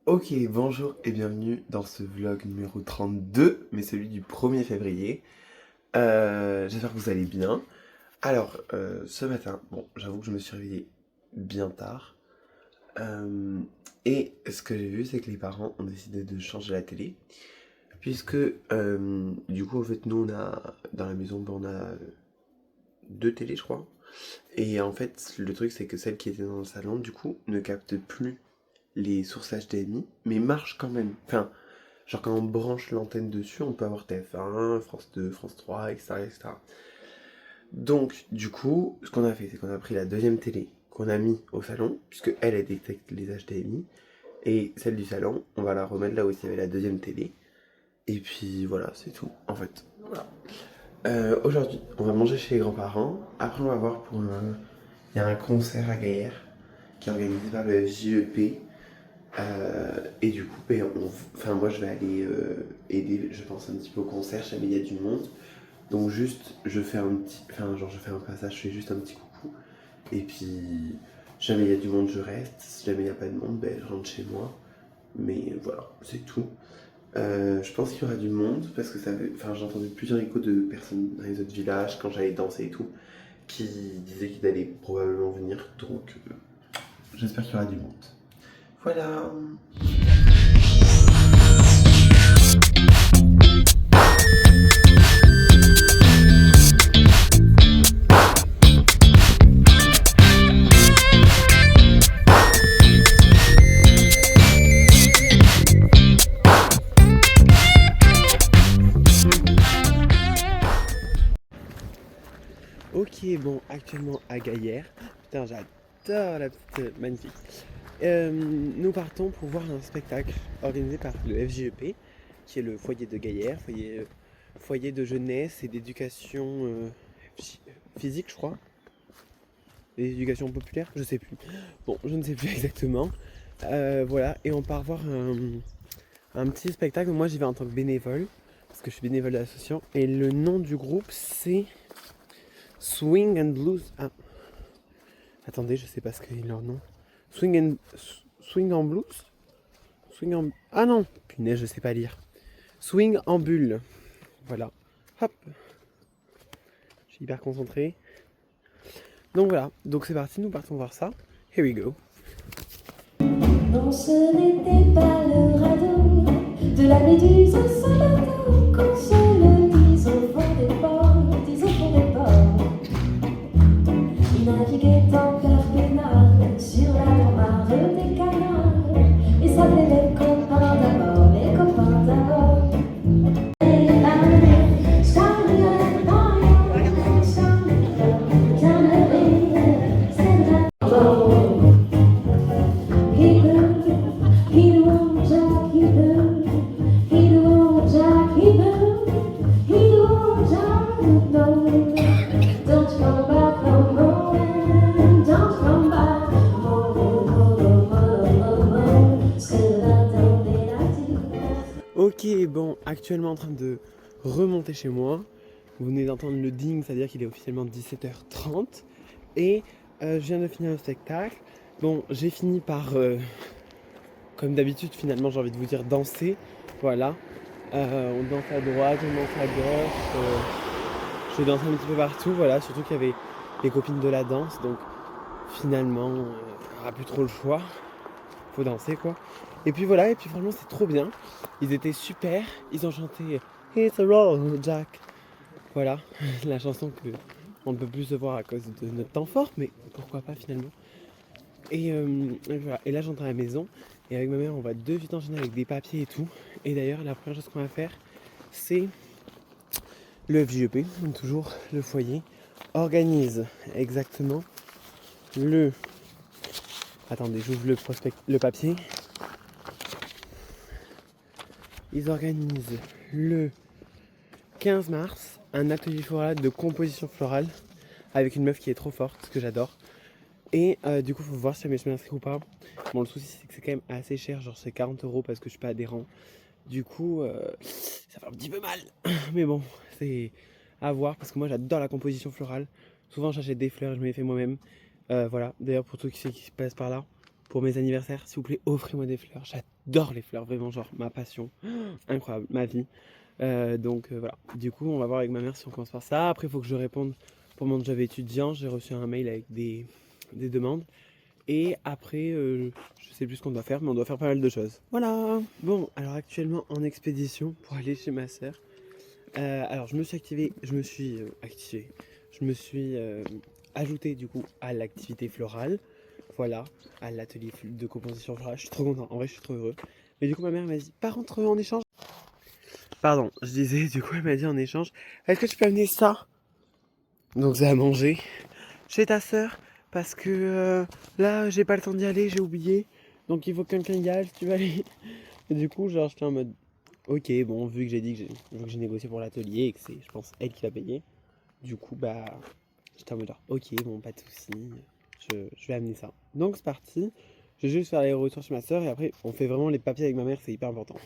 Ok, bonjour et bienvenue dans ce vlog numéro 32, mais celui du 1er février. J'espère que vous allez bien. Alors, ce matin, bon, j'avoue que je me suis réveillé bien tard. Euh, et ce que j'ai vu, c'est que les parents ont décidé de changer la télé. Puisque, du coup, en fait, nous, dans la maison, on a deux télés, je crois. Et en fait, le truc, c'est que celle qui était dans le salon, du coup, ne capte plus les sources HDMI, mais marche quand même. Enfin, genre quand on branche l'antenne dessus, on peut avoir TF1, France 2, France 3, etc., etc. Donc, du coup, ce qu'on a fait, c'est qu'on a pris la deuxième télé qu'on a mis au salon, puisque elle détecte les HDMI, et celle du salon, on va la remettre là où il y avait la deuxième télé. Et puis voilà, c'est tout, en fait. Voilà. Aujourd'hui, on va manger chez les grands-parents. Après, on va voir pour un... Il y a un concert à Gaillère qui est organisé par le JEP. Et du coup, ben, enfin, moi je vais aller aider, je pense, un petit peu au concert, jamais il y a du monde. Donc juste, je fais un petit, enfin genre je fais un passage, je fais juste un petit coucou. Et puis, jamais il y a du monde, je reste. Si jamais il n'y a pas de monde, ben, je rentre chez moi. Mais voilà, c'est tout. Je pense qu'il y aura du monde parce que enfin, j'ai entendu plusieurs échos de personnes dans les autres villages quand j'allais danser et tout qui disaient qu'ils allaient probablement venir. Donc, j'espère qu'il y aura du monde. Voilà. Ok, bon, actuellement à Gaillère. Putain, j'adore la petite magnifique. Nous partons pour voir un spectacle organisé par le FJEP, qui est le foyer de Gaillère, foyer de jeunesse et d'éducation physique, je crois. Et d'éducation populaire, je sais plus. Bon, je ne sais plus exactement. Voilà, et on part voir un petit spectacle. Moi, j'y vais en tant que bénévole, parce que je suis bénévole de l'association. Et le nom du groupe, c'est Swing and Blues. Ah, attendez, je sais pas ce qu'est leur nom. Swing en blues. Ah non, punaise, je sais pas lire. Swing en bulle. Voilà. Hop. Je suis hyper concentré. Donc voilà, donc c'est parti, nous partons voir ça. Here we go. Non, ce n'était pas le radeau de la méduse au Saint-Bateau, qu'on se le dise au fond des ports, dise au fond des ports. Il naviguait en cœur peinard sur la mare des canards et s'appelait les copains d'abord, les copains d'abord. Ok, bon, actuellement en train de remonter chez moi. Vous venez d'entendre le ding, c'est-à-dire qu'il est officiellement 17h30. Et je viens de finir le spectacle. Bon, j'ai fini par, comme d'habitude, finalement, j'ai envie de vous dire danser. Voilà. On danse à droite, on danse à gauche. Je danse un petit peu partout, voilà. Surtout qu'il y avait les copines de la danse. Donc finalement, on n'aura plus trop le choix. Faut danser quoi. Et puis voilà, et puis franchement c'est trop bien. Ils étaient super, ils ont chanté It's a roll Jack. Voilà, la chanson que on ne peut plus se voir à cause de notre temps fort, mais pourquoi pas finalement. Et voilà, et là j'entre à la maison, et avec ma mère on va de suite enchaîner avec des papiers et tout. Et d'ailleurs la première chose qu'on va faire, c'est le FJEP, donc toujours le foyer, organise exactement le... Attendez, j'ouvre le papier. Ils organisent le 15 mars un atelier floral de composition florale avec une meuf qui est trop forte, ce que j'adore. Et du coup, faut voir si jamais je m'inscris ou pas. Bon, le souci, c'est que c'est quand même assez cher, genre c'est 40 € parce que je suis pas adhérent. Du coup, ça fait un petit peu mal. Mais bon, c'est à voir parce que moi j'adore la composition florale. Souvent, j'achète des fleurs et je me les fais moi-même. Voilà, d'ailleurs, pour tous qui passent par là, pour mes anniversaires, s'il vous plaît, offrez-moi des fleurs. J'adore les fleurs, vraiment, genre ma passion. Incroyable, ma vie. Donc voilà, du coup on va voir avec ma mère si on commence par ça. Après il faut que je réponde pour mon job étudiant. J'ai reçu un mail avec des demandes. Et après je sais plus ce qu'on doit faire, mais on doit faire pas mal de choses. Voilà. Bon, alors actuellement en expédition pour aller chez ma sœur. Alors je me suis activé, je me suis ajouté du coup à l'activité florale. Voilà, à l'atelier de composition florale. Je suis trop content, en vrai je suis trop heureux. Mais du coup ma mère m'a dit, par contre en échange. Pardon, je disais, du coup, elle m'a dit en échange, est-ce que tu peux amener ça? Donc, ça à manger chez ta sœur, parce que là, j'ai pas le temps d'y aller, j'ai oublié. Donc, il faut que quelqu'un y aille, si tu veux aller. Et du coup, genre, j'étais en mode, ok, bon, vu que j'ai dit que j'ai négocié pour l'atelier et que c'est, je pense, elle qui va payer. Du coup, bah, j'étais en mode, genre, ok, bon, pas de soucis, je vais amener ça. Donc, c'est parti. Je vais juste faire les retours chez ma sœur et après, on fait vraiment les papiers avec ma mère, c'est hyper important.